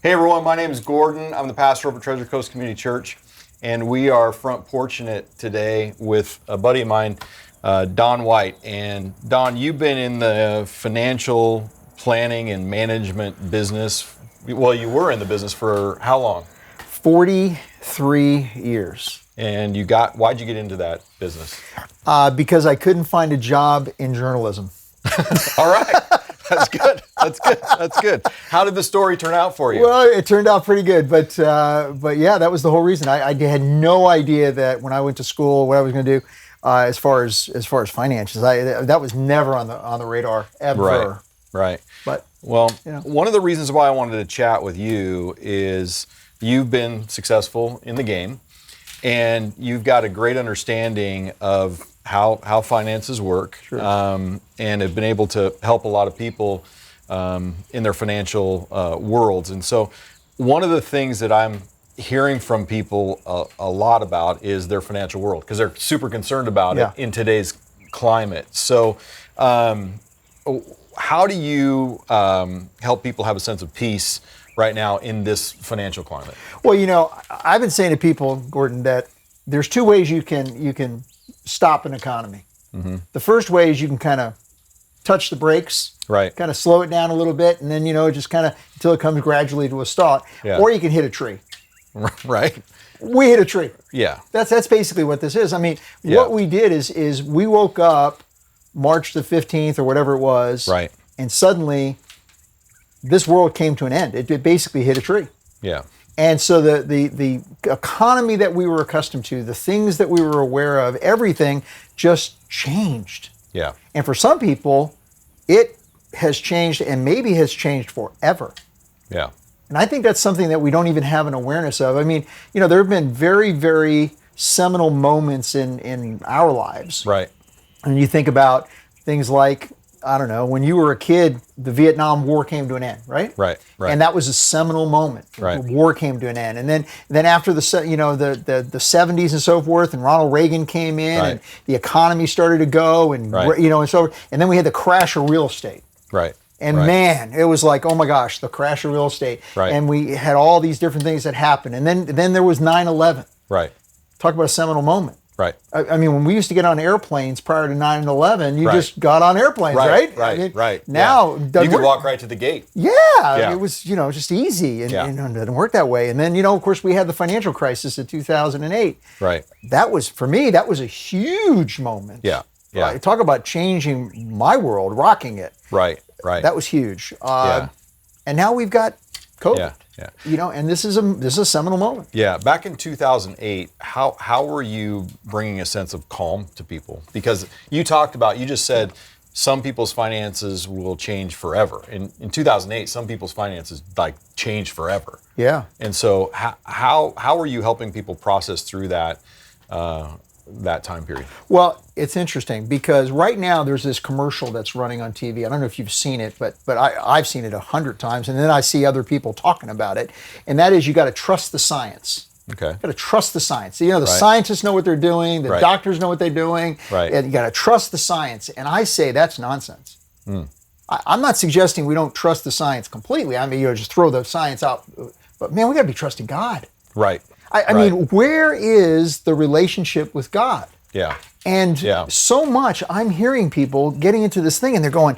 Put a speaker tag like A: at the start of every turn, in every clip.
A: Hey everyone, my name is Gordon. I'm the pastor over at Treasure Coast Community Church, and we are front porching it today with a buddy of mine, Don White. And Don, you've been in the financial planning and management business. Well, you were in the business for how long?
B: 43 years.
A: And why'd you get into that business?
B: Because I couldn't find a job in journalism.
A: All right. That's good. That's good. How did the story turn out for you?
B: Well, it turned out pretty good, but yeah, that was the whole reason. I had no idea that when I went to school, what I was going to do as far as finances. That was never on the radar ever.
A: Right.
B: But
A: one of the reasons why I wanted to chat with you is you've been successful in the game, and you've got a great understanding of how finances work,
B: sure.
A: And have been able to help a lot of people in their financial worlds. And so one of the things that I'm hearing from people a lot about is their financial world, because they're super concerned about it in today's climate. So how do you help people have a sense of peace right now in this financial climate?
B: Well, I've been saying to people, Gordon, that there's two ways you can stop an economy.
A: Mm-hmm.
B: The first way is you can kind of touch the brakes,
A: right?
B: Kind of slow it down a little bit, and then just kind of until it comes gradually to a stop.
A: Yeah.
B: Or you can hit a tree.
A: Right.
B: We hit a tree.
A: Yeah.
B: That's basically what this is. I mean, what we did is we woke up March the 15th or whatever it was,
A: right?
B: And suddenly this world came to an end. It basically hit a tree.
A: Yeah.
B: And so the economy that we were accustomed to, the things that we were aware of, everything just changed.
A: Yeah.
B: And for some people, it has changed and maybe has changed forever.
A: Yeah.
B: And I think that's something that we don't even have an awareness of. I mean, there have been very, very seminal moments in our lives.
A: Right.
B: And you think about things like, I don't know, when you were a kid, the Vietnam War came to an end, right?
A: Right.
B: And that was a seminal moment.
A: Right.
B: The war came to an end. And then after the 70s and so forth, and Ronald Reagan came in,
A: right.
B: and the economy started to go, and
A: right.
B: And then we had the crash of real estate.
A: Right.
B: And
A: right.
B: man, it was like, oh my gosh, the crash of real estate.
A: Right.
B: And we had all these different things that happened. And then there was 9/11.
A: Right.
B: Talk about a seminal moment.
A: Right.
B: I mean, when we used to get on airplanes prior to 9/11, you
A: right.
B: just got on airplanes, right?
A: Right,
B: I mean,
A: right.
B: Now,
A: you could walk right to the gate.
B: Yeah. It was, just easy, and it didn't work that way. And then, of course, we had the financial crisis of 2008.
A: Right.
B: That was, for me, that was a huge moment.
A: Yeah. Yeah.
B: Talk about changing my world, rocking it.
A: Right. Right.
B: That was huge. And now we've got COVID.
A: Yeah. Yeah.
B: And this is a seminal moment.
A: Yeah. Back in 2008, how were you bringing a sense of calm to people? Because you just said some people's finances will change forever. In 2008, some people's finances changed forever.
B: Yeah.
A: And so how were you helping people process through that time period?
B: Well, it's interesting because right now there's this commercial that's running on TV. I don't know if you've seen it, but I've seen it 100 times, and then I see other people talking about it. And that is, you got to trust the science.
A: Okay.
B: You got to trust the science. The
A: right.
B: scientists know what they're doing. The
A: right.
B: doctors know what they're doing.
A: Right.
B: And you got to trust the science. And I say that's nonsense. I'm not suggesting we don't trust the science completely. I mean, just throw the science out. But man, we got to be trusting God.
A: Right.
B: I mean, where is the relationship with God?
A: Yeah.
B: And so much I'm hearing people getting into this thing, and they're going,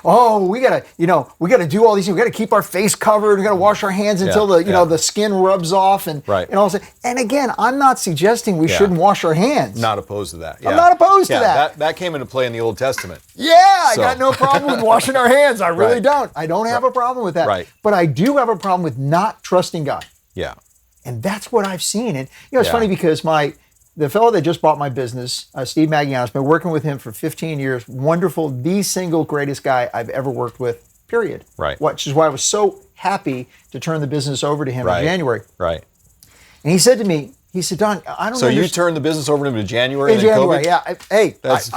B: oh, we gotta do all these things. We gotta keep our face covered. We gotta wash our hands until the skin rubs off, and all that. And again, I'm not suggesting we shouldn't wash our hands.
A: Not opposed to that. Yeah.
B: I'm not opposed to that.
A: That came into play in the Old Testament.
B: Yeah, I got no problem with washing our hands. I really don't. I don't have a problem with that.
A: Right.
B: But I do have a problem with not trusting God.
A: Yeah.
B: And that's what I've seen. And it's funny because the fellow that just bought my business, Steve Maggiano's been working with him for 15 years. Wonderful, the single greatest guy I've ever worked with, period.
A: Right.
B: Which is why I was so happy to turn the business over to him in January.
A: Right.
B: And he said to me, He said, Don, I don't know.
A: So you turned the business over to him in January?
B: In January, yeah.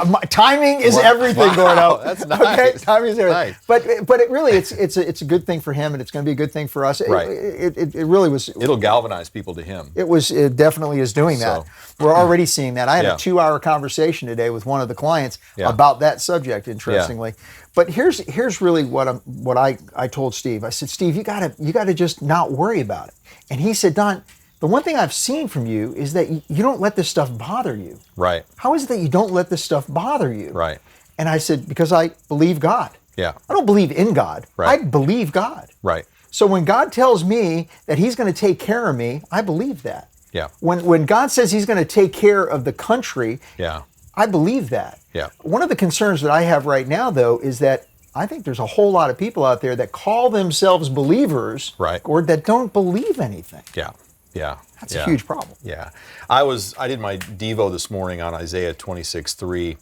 B: My timing is everything going out.
A: That's nice.
B: Okay, timing is everything.
A: Nice.
B: But it really, it's a good thing for him, and it's going to be a good thing for us.
A: Right.
B: It really was.
A: It'll galvanize people to him.
B: It definitely is doing that. We're already seeing that. I had a 2-hour conversation today with one of the clients about that subject, interestingly. Yeah. But here's really what I told Steve. I said, Steve, you gotta just not worry about it. And he said, Don, the one thing I've seen from you is that you don't let this stuff bother you.
A: Right.
B: How is it that you don't let this stuff bother you?
A: Right.
B: And I said, because I believe God.
A: Yeah.
B: I don't believe in God.
A: Right.
B: I believe God.
A: Right.
B: So when God tells me that he's going to take care of me, I believe that.
A: Yeah.
B: When God says he's going to take care of the country, I believe that.
A: Yeah.
B: One of the concerns that I have right now, though, is that I think there's a whole lot of people out there that call themselves believers, or that don't believe anything.
A: Yeah. Yeah.
B: That's a huge problem.
A: Yeah. I did my Devo this morning on Isaiah 26:3,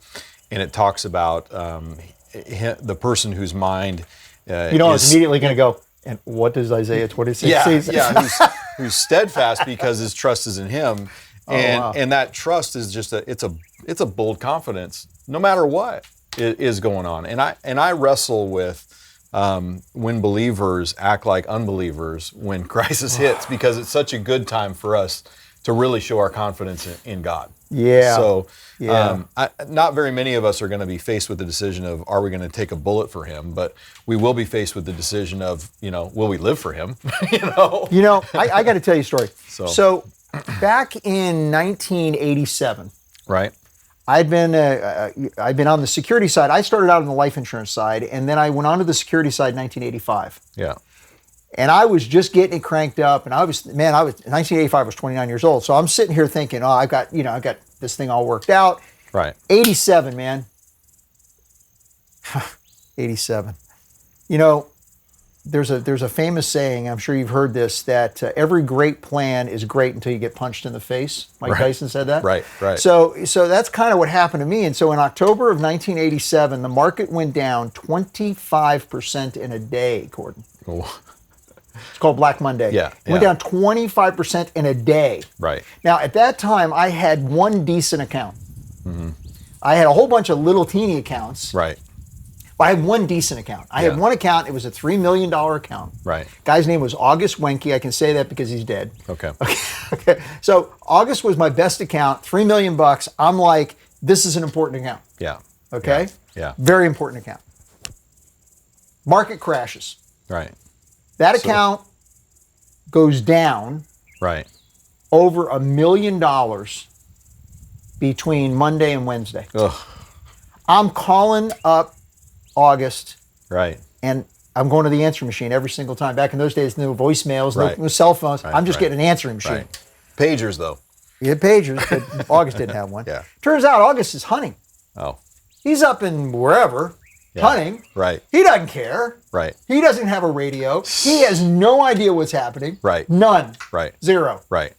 A: and it talks about the person whose mind
B: I was immediately going to go, and what does Isaiah 26 say?
A: Yeah, who's steadfast because his trust is in him. And that trust is just it's a bold confidence no matter what is going on. And I wrestle with when believers act like unbelievers when crisis hits, because it's such a good time for us to really show our confidence in God.
B: Yeah.
A: So not very many of us are going to be faced with the decision of, are we going to take a bullet for him? But we will be faced with the decision of, will we live for him?
B: I got to tell you a story. So back in 1987,
A: right?
B: I'd been on the security side. I started out on the life insurance side, and then I went on to the security side in 1985.
A: Yeah.
B: And I was just getting it cranked up, and I was in 1985. I was 29 years old, so I'm sitting here thinking, I've got this thing all worked out.
A: Right.
B: 87, man. 87. There's a famous saying, I'm sure you've heard this, that every great plan is great until you get punched in the face. Mike Tyson said that.
A: Right.
B: So that's kind of what happened to me. And so in October of 1987, the market went down 25% in a day, Gordon.
A: Oh.
B: It's called Black Monday.
A: Yeah.
B: It went down 25% in a day.
A: Right.
B: Now, at that time, I had one decent account.
A: Mm-hmm.
B: I had a whole bunch of little teeny accounts.
A: Right.
B: I had one decent account. I had one account. It was a $3 million account.
A: Right.
B: Guy's name was August Wenke. I can say that because he's dead.
A: Okay.
B: So August was my best account, $3 million. I'm like, this is an important account.
A: Yeah.
B: Okay?
A: Yeah.
B: Very important account. Market crashes.
A: Right.
B: That account goes down over $1 million between Monday and Wednesday.
A: Ugh.
B: I'm calling up August.
A: Right.
B: And I'm going to the answering machine every single time. Back in those days, no voicemails, no cell phones.
A: Right,
B: I'm just getting an answering machine.
A: Right. Pagers, though.
B: Yeah, pagers, but August didn't have one.
A: Yeah.
B: Turns out August is hunting.
A: Oh.
B: He's up in wherever, hunting.
A: Right.
B: He doesn't care.
A: Right.
B: He doesn't have a radio. He has no idea what's happening.
A: Right.
B: None.
A: Right.
B: Zero.
A: Right.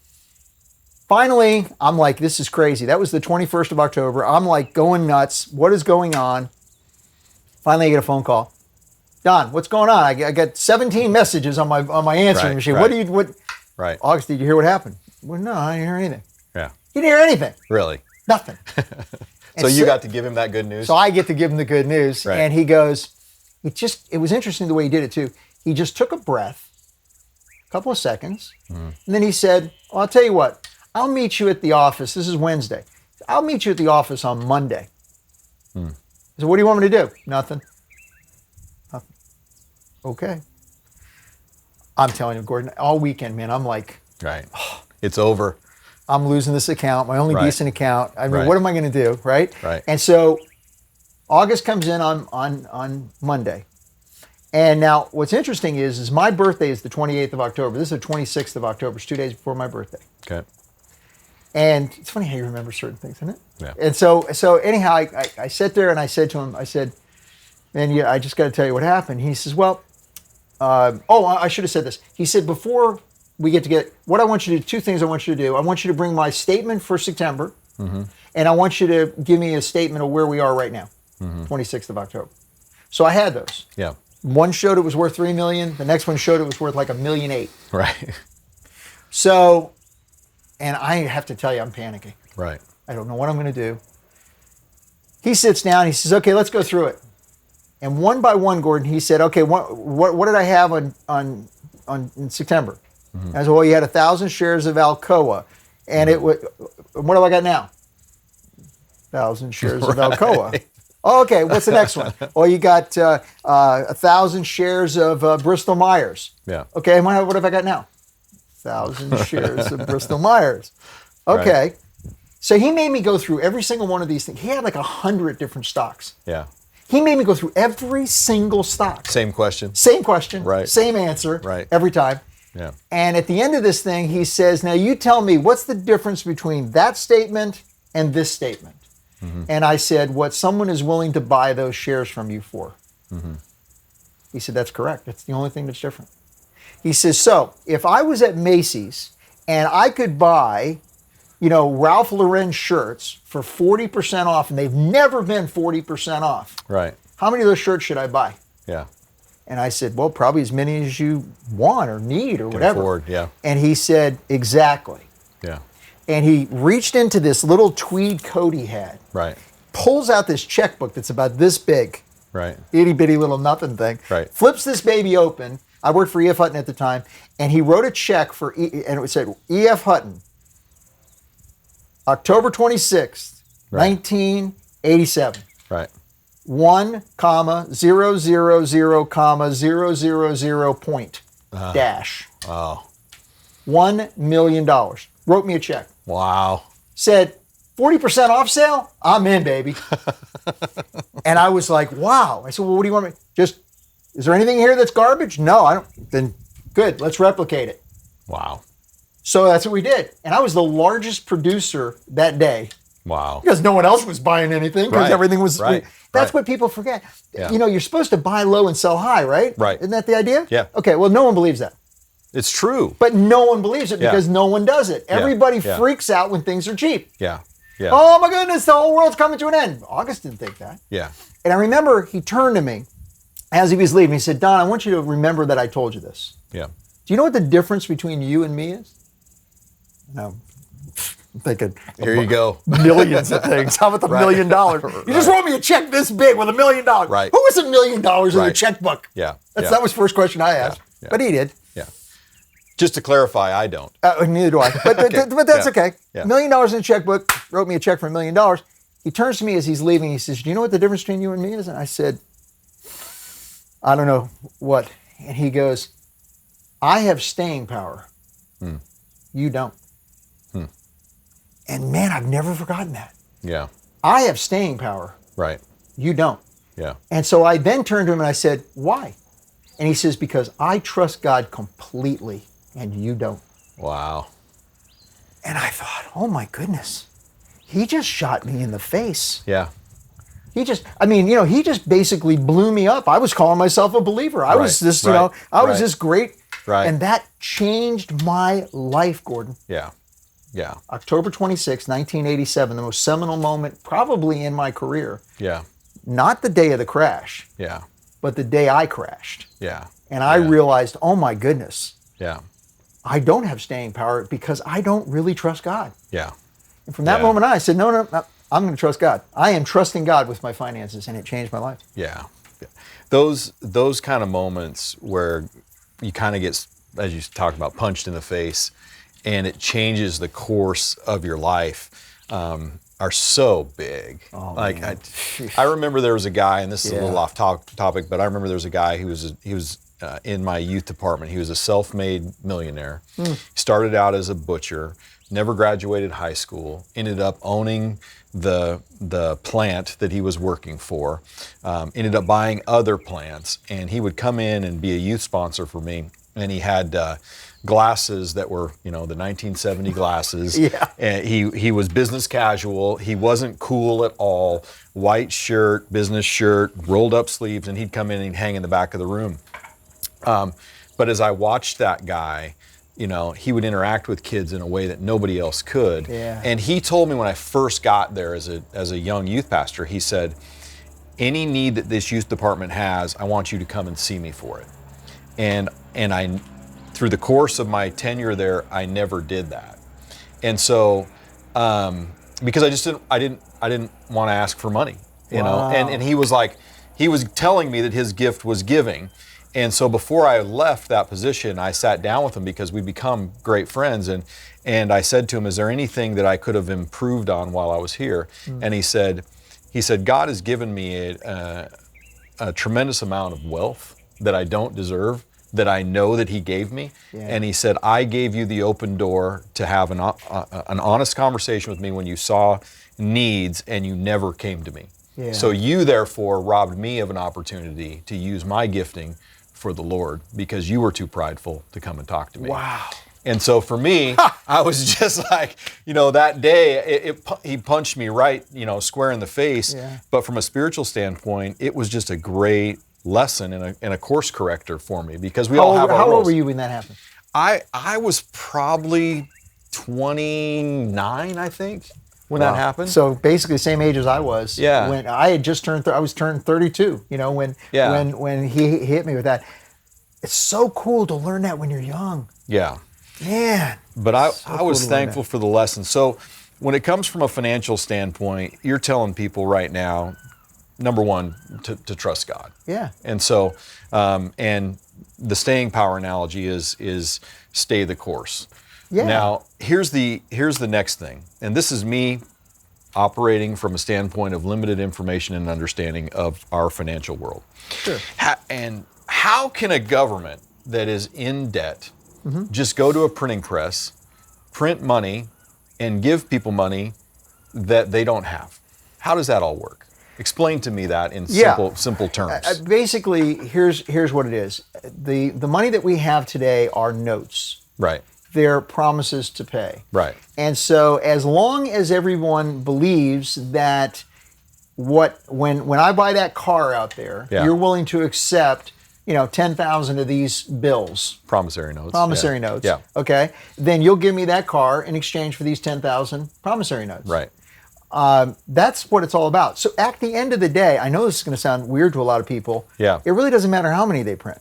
B: Finally, I'm like, this is crazy. That was the 21st of October. I'm like going nuts. What is going on? Finally, I get a phone call. Don, what's going on? I got 17 messages on my answering machine. What?
A: Right.
B: August, did you hear what happened? Well, no, I didn't hear anything.
A: Yeah.
B: He didn't hear anything.
A: Really?
B: Nothing.
A: So you got to give him that good news?
B: So I get to give him the good news.
A: Right.
B: And he goes, it was interesting the way he did it too. He just took a breath, a couple of seconds, and then he said, well, I'll tell you what, I'll meet you at the office. This is Wednesday. I'll meet you at the office on Monday. So what do you want me to do? Nothing. Okay. I'm telling you, Gordon, all weekend, man, I'm like,
A: right. It's over.
B: I'm losing this account, my only decent account. I mean, what am I going to do, right?
A: Right.
B: And so August comes in on Monday. And now what's interesting is my birthday is the 28th of October. This is the 26th of October. It's 2 days before my birthday.
A: Okay.
B: And it's funny how you remember certain things, isn't it?
A: Yeah.
B: And so anyhow, I sat there and I said to him, I said, man, I just got to tell you what happened. He says, well, I should have said this. He said, before we get, what I want you to do, two things I want you to do. I want you to bring my statement for September, and I want you to give me a statement of where we are right now, 26th of October. So I had those.
A: Yeah.
B: One showed it was worth $3 million. The next one showed it was worth like $1.8 million.
A: Right.
B: So, And I have to tell you, I'm panicking.
A: Right.
B: I don't know what I'm going to do. He sits down. He says, okay, let's go through it. And one by one, Gordon, he said, okay, what did I have in September? I said, well, you had 1,000 shares of Alcoa. And what do I got now? 1,000 shares of Alcoa. Oh, okay, what's the next one? Well, you got 1,000 shares of Bristol Myers.
A: Yeah.
B: Okay, what have I got now? 1,000 shares of Bristol Myers. Okay. Right. So he made me go through every single one of these things. He had like 100 different stocks.
A: Yeah.
B: He made me go through every single stock.
A: Same question.
B: Same question.
A: Right.
B: Same answer.
A: Right.
B: Every time.
A: Yeah.
B: And at the end of this thing, he says, now you tell me what's the difference between that statement and this statement? And I said, what someone is willing to buy those shares from you for. He said, that's correct. That's the only thing that's different. He says, so if I was at Macy's and I could buy, Ralph Lauren shirts for 40% off, and they've never been 40% off.
A: Right.
B: How many of those shirts should I buy?
A: Yeah.
B: And I said, well, probably as many as you want or need or whatever.
A: Afford, yeah.
B: And he said, exactly.
A: Yeah.
B: And he reached into this little tweed coat he had.
A: Right.
B: Pulls out this checkbook that's about this big.
A: Right.
B: Itty bitty little nothing thing.
A: Right.
B: Flips this baby open. I worked for E.F. Hutton at the time. And he wrote a check for, and it said, E.F. Hutton, October 26th, 1987.
A: Right.
B: 1,000,000, point dash.
A: Wow.
B: $1 million. Wrote me a check.
A: Wow.
B: Said, 40% off sale? I'm in, baby. And I was like, wow. I said, well, what do you want me? Is there anything here that's garbage? No, I don't. Then good, let's replicate it.
A: Wow.
B: So that's what we did. And I was the largest producer that day.
A: Wow.
B: Because no one else was buying anything because everything was.
A: Right.
B: That's what people forget.
A: Yeah.
B: You're supposed to buy low and sell high, right?
A: Right.
B: Isn't that the idea?
A: Yeah.
B: Okay, well, no one believes that.
A: It's true.
B: But no one believes it because no one does it. Everybody freaks out when things are cheap.
A: Yeah. Yeah.
B: Oh my goodness, the whole world's coming to an end. August didn't think that.
A: Yeah.
B: And I remember he turned to me as he was leaving. He said, Don, I want you to remember that I told you this.
A: Yeah.
B: Do you know what the difference between you and me is? No. I'm thinking,
A: here you go.
B: Millions of things. How about the $1 million? You just wrote me a check this big with $1 million.
A: Right.
B: Who was $1 million in the checkbook?
A: Yeah.
B: That was the first question I asked.
A: Yeah.
B: But he did.
A: Yeah. Just to clarify, I don't.
B: Neither do I. But, but that's okay.
A: Yeah.
B: $1 million in the checkbook, wrote me a check for $1 million. He turns to me as he's leaving. He says, do you know what the difference between you and me is? And I said, I don't know what. And he goes, I have staying power. You don't. And man, I've never forgotten that.
A: Yeah.
B: I have staying power.
A: Right.
B: You don't.
A: Yeah.
B: And so I then turned to him and I said, why? And he says, because I trust God completely and you don't.
A: Wow.
B: And I thought, oh my goodness, he just shot me in the face.
A: Yeah.
B: He just basically blew me up. I was calling myself a believer. I was this, I was this great.
A: Right.
B: And that changed my life, Gordon.
A: Yeah. Yeah.
B: October 26, 1987, the most seminal moment probably in my career.
A: Yeah.
B: Not the day of the crash.
A: Yeah.
B: But the day I crashed.
A: Yeah.
B: And I realized, oh my goodness.
A: Yeah.
B: I don't have staying power because I don't really trust God.
A: Yeah.
B: And from that moment on, I said, no, I'm going to trust God. I am trusting God with my finances, and it changed my life.
A: Yeah. Those kind of moments where you kind of get, as you talked about, punched in the face, and it changes the course of your life, are so big.
B: Oh,
A: like
B: man.
A: I remember there was a guy, and this is a little off topic, but I remember there was a guy who was in my youth department. He was a self-made millionaire. He started out as a butcher, never graduated high school, ended up owning the plant that he was working for, ended up buying other plants, and he would come in and be a youth sponsor for me. And he had glasses that were, the 1970 glasses.
B: Yeah.
A: And he was business casual. He wasn't cool at all. White shirt, business shirt, rolled up sleeves, and he'd come in and he'd hang in the back of the room. But as I watched that guy, he would interact with kids in a way that nobody else could.
B: Yeah.
A: And he told me when I first got there as a young youth pastor, he said, any need that this youth department has, I want you to come and see me for it. And I, through the course of my tenure there, I never did that. And so, because I didn't want to ask for money, you know, and he was like, he was telling me that his gift was giving. And so before I left that position, I sat down with him because we become great friends. And I said to him, is there anything that I could have improved on while I was here? And he said, God has given me a tremendous amount of wealth that I don't deserve, that I know that he gave me. Yeah. And he said, I gave you the open door to have an honest conversation with me when you saw needs and you never came to me. Yeah. So you therefore robbed me of an opportunity to use my gifting for the Lord because you were too prideful to come and talk to me.
B: Wow.
A: And so for me, I was just like, you know, that day he punched me right, you know, square in the face. Yeah. But from a spiritual standpoint, it was just a great lesson and a course corrector for me because we all have our roles.
B: How old were you when that happened?
A: I was probably 29, I think, when that happened.
B: So basically the same age as I was.
A: Yeah.
B: When I had just turned, I was turned 32. You know, when he hit me with that. It's so cool to learn that when you're young.
A: Yeah.
B: Man.
A: But I was thankful for the lesson. So when it comes from a financial standpoint, you're telling people right now, number one, to trust God.
B: Yeah.
A: And so, and the staying power analogy is stay the course. Yeah. Now, here's the next thing. And this is me operating from a standpoint of limited information and understanding of our financial world.
B: Sure.
A: And how can a government that is in debt just go to a printing press, print money, and give people money that they don't have? How does that all work? Explain to me that in simple terms.
B: Basically, here's what it is. The money that we have today are notes.
A: Right.
B: They're promises to pay.
A: Right.
B: And so as long as everyone believes that when I buy that car out there, you're willing to accept 10,000 of these bills.
A: Promissory notes.
B: Promissory notes.
A: Yeah.
B: Okay. Then you'll give me that car in exchange for these 10,000 promissory notes.
A: Right.
B: That's what it's all about. So at the end of the day, I know this is going to sound weird to a lot of people.
A: Yeah.
B: It really doesn't matter how many they print.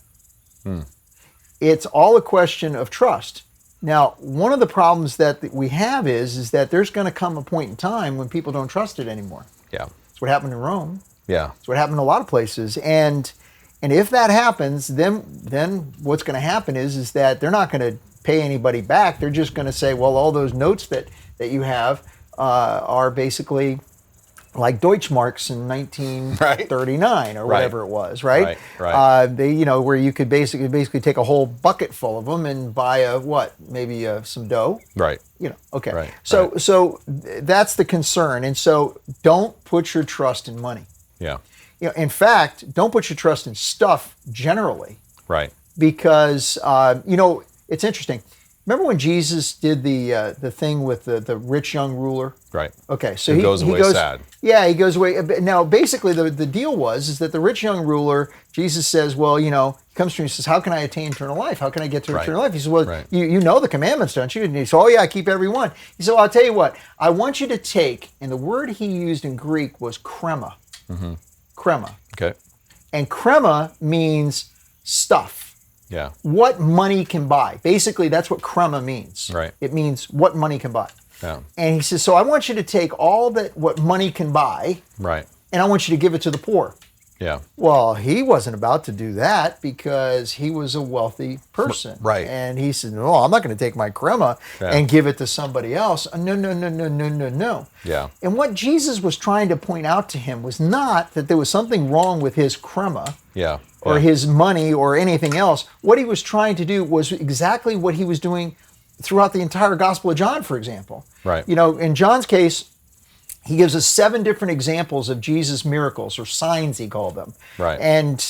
B: It's all a question of trust. Now, one of the problems that we have is that there's going to come a point in time when people don't trust it anymore.
A: Yeah.
B: That's what happened in Rome.
A: Yeah.
B: It's what happened in a lot of places. And if that happens, then what's going to happen is that they're not going to pay anybody back. They're just going to say, well, all those notes that you have are basically like Deutschmarks in 1939 or whatever it was, right?
A: Right.
B: They, where you could basically take a whole bucket full of them and buy maybe some dough.
A: Right.
B: Okay.
A: Right.
B: So that's the concern. And so don't put your trust in money.
A: Yeah.
B: In fact, don't put your trust in stuff generally.
A: Right.
B: Because, it's interesting. Remember when Jesus did the thing with the rich young ruler?
A: Right.
B: Okay, so
A: he goes away sad.
B: Yeah, he goes away. Now, basically, the deal is that the rich young ruler, Jesus says, well, he comes to him and says, how can I attain eternal life? How can I get to eternal life? He says, well, you know the commandments, don't you? And he says, oh, yeah, I keep every one. He said, well, I'll tell you what. I want you to take, and the word he used in Greek was krema. Mm-hmm. Krema.
A: Okay.
B: And krema means stuff.
A: Yeah.
B: What money can buy. Basically, that's what krema means.
A: Right.
B: It means what money can buy.
A: Yeah.
B: And he says, so I want you to take all what money can buy.
A: Right.
B: And I want you to give it to the poor.
A: Yeah.
B: Well, he wasn't about to do that because he was a wealthy person.
A: Right.
B: And he said, no, I'm not going to take my krema and give it to somebody else. No.
A: Yeah.
B: And what Jesus was trying to point out to him was not that there was something wrong with his krema.
A: Yeah.
B: Or his money or anything else. What he was trying to do was exactly what he was doing throughout the entire Gospel of John, for example.
A: Right.
B: In John's case, he gives us 7 different examples of Jesus' miracles, or signs he called them.
A: Right.
B: And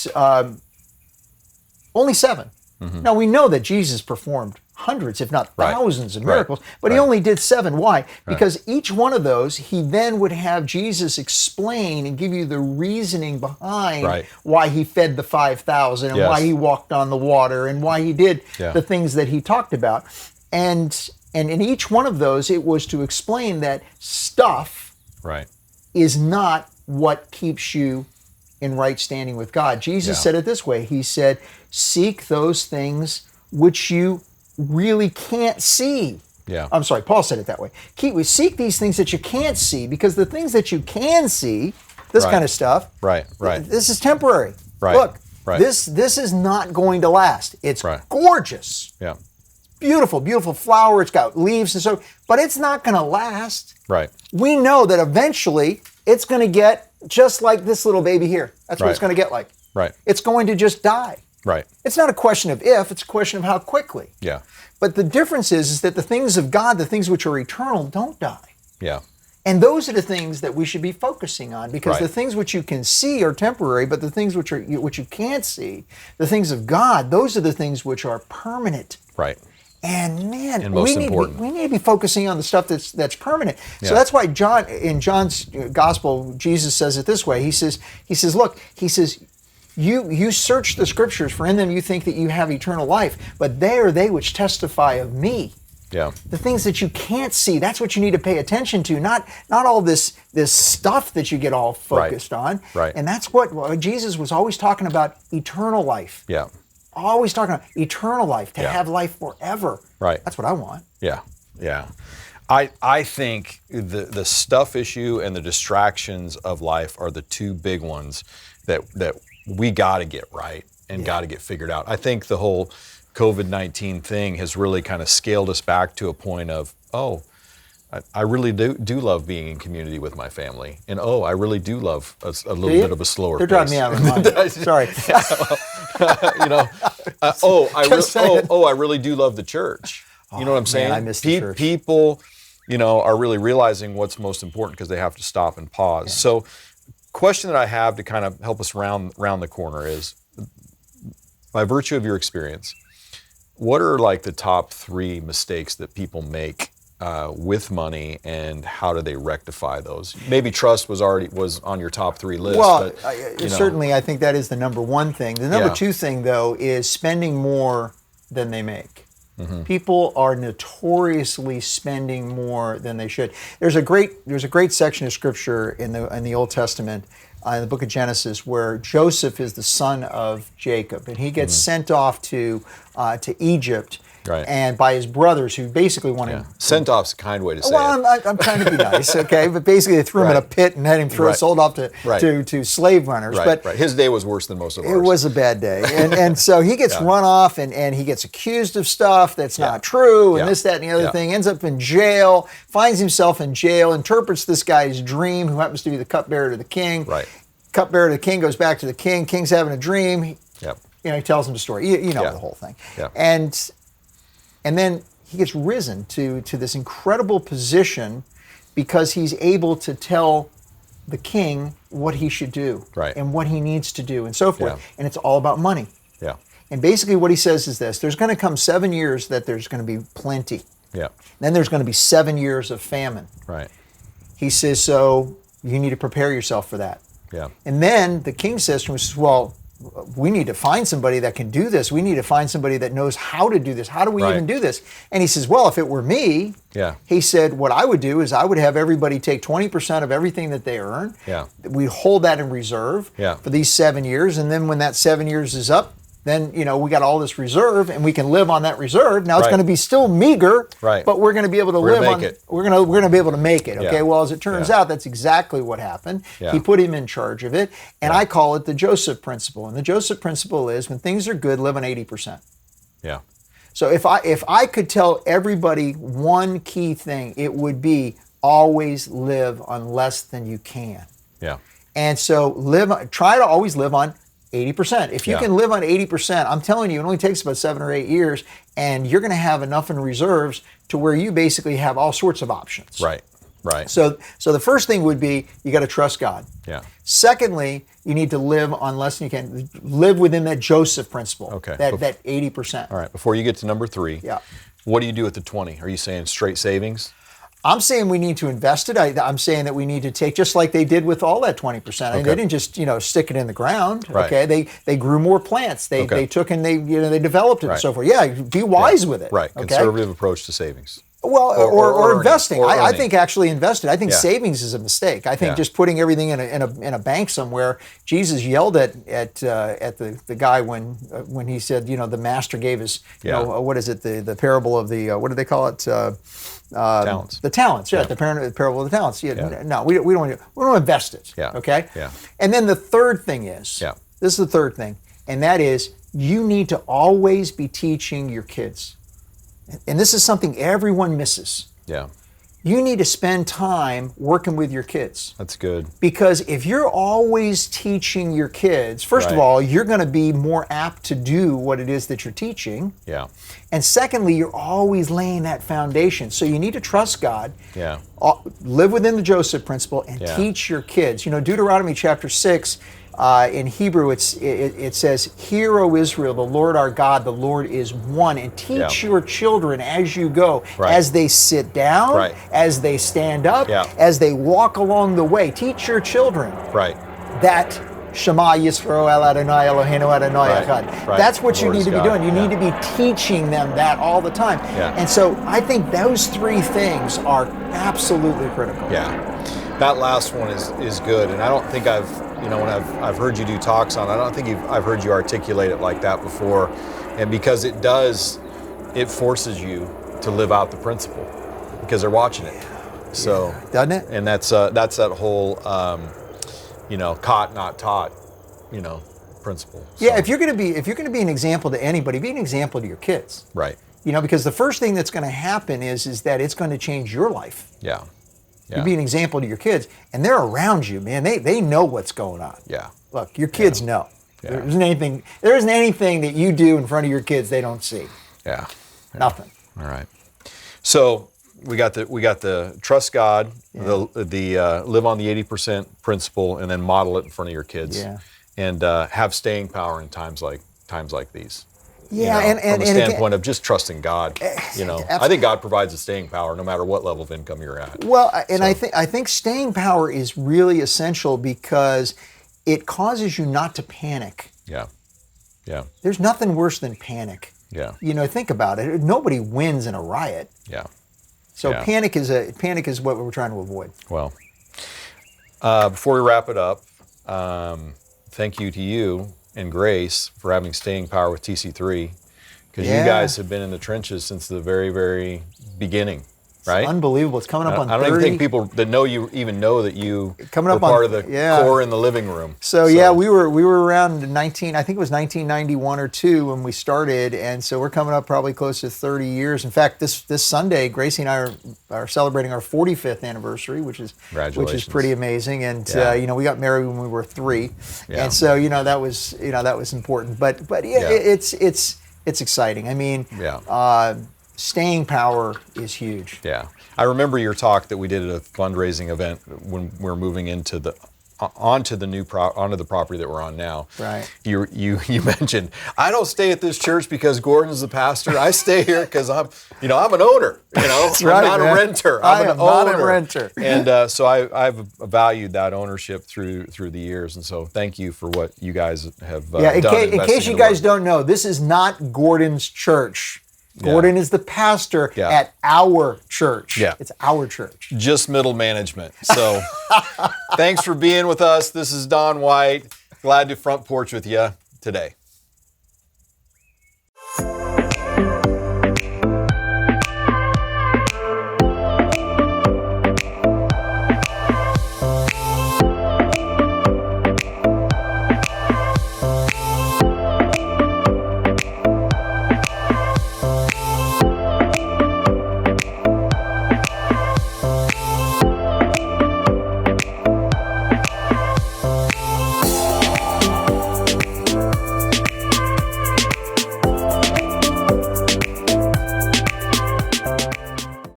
B: only 7. Mm-hmm. Now, we know that Jesus performed hundreds, if not thousands of miracles, but he only did 7. Why? Because each one of those, he then would have Jesus explain and give you the reasoning behind why he fed the 5,000 and why he walked on the water and why he did the things that he talked about. And in each one of those, it was to explain that stuff is not what keeps you in right standing with God. Jesus said it this way. He said, seek those things which you really can't see.
A: Yeah.
B: I'm sorry, Paul said it that way. We seek these things that you can't see, because the things that you can see, this kind of stuff,
A: right.
B: This is temporary.
A: Right.
B: Look,
A: right.
B: this is not going to last. It's gorgeous.
A: Yeah.
B: Beautiful, beautiful flower. It's got leaves and so, but it's not going to last.
A: Right.
B: We know that eventually it's going to get just like this little baby here. That's what it's going to get like.
A: Right.
B: It's going to just die.
A: Right.
B: It's not a question of if, it's a question of how quickly.
A: Yeah.
B: But the difference is that the things of God, the things which are eternal, don't die.
A: Yeah.
B: And those are the things that we should be focusing on, because the things which you can see are temporary, but the things which you can't see, the things of God, those are the things which are permanent.
A: Right.
B: And man,
A: and most important.
B: We need to be focusing on the stuff that's permanent. So that's why in John's gospel, Jesus says it this way. He says, look, you search the scriptures, for in them you think that you have eternal life, but they are they which testify of me.
A: Yeah.
B: The things that you can't see, that's what you need to pay attention to, not all this stuff that you get all focused on.
A: Right.
B: And that's what Jesus was always talking about, eternal life.
A: Yeah.
B: Always talking about eternal life, to have life forever.
A: Right.
B: That's what I want.
A: Yeah. Yeah. I think the stuff issue and the distractions of life are the two big ones that we got to get right and got to get figured out. I think the whole COVID-19 thing has really kind of scaled us back to a point of, I really do love being in community with my family. And I really do love a little bit of a slower
B: They're
A: pace.
B: driving me out of my mind. Sorry.
A: I really do love the church. You know what I'm saying?
B: Man, I miss the church.
A: People, are really realizing what's most important because they have to stop and pause. Yeah. So, question that I have to kind of help us round the corner is, by virtue of your experience, what are like the top 3 mistakes that people make with money, and how do they rectify those? Maybe trust was on your top 3 list.
B: Well,
A: but,
B: certainly I think that is the number 1 thing. The number 2 thing, though, is spending more than they make. Mm-hmm. People are notoriously spending more than they should. There's a great section of scripture in the Old Testament, in the book of Genesis, where Joseph is the son of Jacob, and he gets sent off to Egypt.
A: Right.
B: And by his brothers, who basically want him.
A: Sent off's a kind way to say it.
B: Well, I'm trying to be nice, okay? But basically, they threw him in a pit and had him sold off to slave runners.
A: Right. His day was worse than most of ours.
B: It was a bad day, and so he gets run off, and he gets accused of stuff that's not true, and this, that, and the other thing. Ends up in jail, finds himself in jail, interprets this guy's dream, who happens to be the cupbearer to the king.
A: Right.
B: Cupbearer to the king goes back to the king. King's having a dream. He tells him the story. You know the whole thing. And then he gets risen to this incredible position because he's able to tell the king what he should do and what he needs to do and so forth. And it's all about money.
A: Yeah.
B: And basically what he says is this: there's going to come 7 years that there's going to be plenty.
A: Yeah.
B: Then there's going to be 7 years of famine.
A: Right.
B: He says, so you need to prepare yourself for that.
A: Yeah.
B: And then the king says to him, well, we need to find somebody that can do this. We need to find somebody that knows how to do this. How do we even do this? And he says, well, if it were me, he said, what I would do is I would have everybody take 20% of everything that they earn.
A: Yeah.
B: We hold that in reserve for these 7 years. And then when that 7 years is up, then, we got all this reserve and we can live on that reserve. Now it's going to be still meager, but we're going to be able to live on it. We're going to be able to make it. Okay. Well, as it turns out, that's exactly what happened. He put him in charge of it. And I call it the Joseph principle. And the Joseph principle is, when things are good, live on 80%.
A: Yeah.
B: So if I could tell everybody one key thing, it would be always live on less than you can.
A: Yeah.
B: And so try to always live on 80%. If you can live on 80%, I'm telling you, it only takes about 7 or 8 years, and you're going to have enough in reserves to where you basically have all sorts of options.
A: Right.
B: So the first thing would be, you got to trust God.
A: Yeah.
B: Secondly, you need to live on less than you can. Live within that Joseph principle. Okay. That 80%.
A: All right. Before you get to number 3, what do you do with the 20? Are you saying straight savings?
B: I'm saying we need to invest it. I'm saying that we need to take, just like they did with all that 20%. I mean, they didn't just stick it in the ground. Okay, they grew more plants. They took and they developed it and so forth. Yeah, be wise with it.
A: Right, conservative approach to savings.
B: Well, or investing.
A: Or
B: I think actually invested. I think
A: Yeah.
B: savings is a mistake. I think
A: Yeah.
B: just putting everything in a bank somewhere. Jesus yelled at the guy when he said, the master gave his, what is it, the parable of the what do they call it?
A: Talents.
B: The talents. Yeah,
A: Yeah.
B: the parable of the talents. Yeah.
A: Yeah.
B: No, we don't invest it.
A: Yeah.
B: Okay.
A: Yeah.
B: And then the third thing is,
A: Yeah.
B: this is the third thing, and that is you need to always be teaching your kids. And this is something everyone misses.
A: Yeah.
B: You need to spend time working with your kids.
A: That's good.
B: Because if you're always teaching your kids, first of
A: Right.
B: all, you're going to be more apt to do what it is that you're teaching.
A: Yeah.
B: And secondly, you're always laying that foundation. So you need to trust God,
A: Yeah.
B: live within the Joseph principle, and
A: Yeah.
B: teach your kids. Deuteronomy chapter 6, in Hebrew, it says, "Hear, O Israel, the Lord our God, the Lord is one." And teach your children as you go,
A: Right.
B: as they sit down,
A: Right.
B: as they stand up,
A: Yeah.
B: as they walk along the way. Teach your children
A: Right.
B: that Shema Yisrael Adonai Eloheinu Adonai
A: Right.
B: Echad.
A: Right.
B: That's what
A: The
B: you
A: Lord
B: need
A: is
B: to be
A: God.
B: doing. You
A: Yeah.
B: need to be teaching them that all the time.
A: Yeah.
B: And so I think those three things are absolutely critical.
A: Yeah, that last one is good, and I don't think when I've heard you do talks on it, I don't think I've heard you articulate it like that before, and because it forces you to live out the principle because they're watching it. So
B: Doesn't it?
A: and that's that whole caught not taught, principle.
B: Yeah,
A: So,
B: if you're going to be an example to anybody, be an example to your kids.
A: right.
B: Because the first thing that's going to happen is that it's going to change your life.
A: Yeah.
B: You be an example to your kids, and they're around you, man. They know what's going on.
A: Yeah.
B: Look, your kids know.
A: Yeah.
B: There isn't anything that you do in front of your kids they don't see.
A: Yeah.
B: Nothing.
A: All right. So we got the trust God, the live on the 80% principle, and then model it in front of your kids.
B: Yeah.
A: And have staying power in times like these.
B: Yeah,
A: from
B: and
A: a standpoint of just trusting God.
B: Absolutely.
A: I think God provides a staying power no matter what level of income you're at.
B: Well, and I think staying power is really essential because it causes you not to panic.
A: Yeah. Yeah.
B: There's nothing worse than panic.
A: Yeah.
B: Think about it. Nobody wins in a riot.
A: Yeah.
B: So
A: Yeah.
B: panic is what we're trying to avoid.
A: Well, before we wrap it up, thank you to you and Grace for having staying power with TC3, because you guys have been in the trenches since the very, very beginning, right?
B: It's unbelievable. It's coming up on 30.
A: I don't even think people that know you even know that you
B: Coming
A: were
B: up on-
A: part of the
B: yeah.
A: core in the living room.
B: So yeah, we were around I think it was 1991 or 2 when we started, and so we're coming up probably close to 30 years. In fact, this Sunday, Gracie and I are celebrating our 45th anniversary, which is pretty amazing. And
A: Yeah.
B: we got married when we were 3,
A: Yeah.
B: and so that was important. But yeah, it's exciting. I mean, staying power is huge.
A: Yeah, I remember your talk that we did at a fundraising event when we were moving onto the property that we're on now.
B: Right.
A: You mentioned, I don't stay at this church because Gordon's the pastor. I stay here because I'm an owner.
B: That's
A: I'm
B: right,
A: not
B: man.
A: a renter.
B: I
A: I'm
B: am
A: an
B: not
A: owner.
B: a renter.
A: And so I've valued that ownership through the years. And so thank you for what you guys have done.
B: In
A: investing
B: case you
A: in the
B: guys
A: Lord.
B: don't know, this is not Gordon's church. Gordon is the pastor at our church.
A: Yeah.
B: It's our church.
A: Just middle management. So thanks for being with us. This is Don White. Glad to front porch with you today.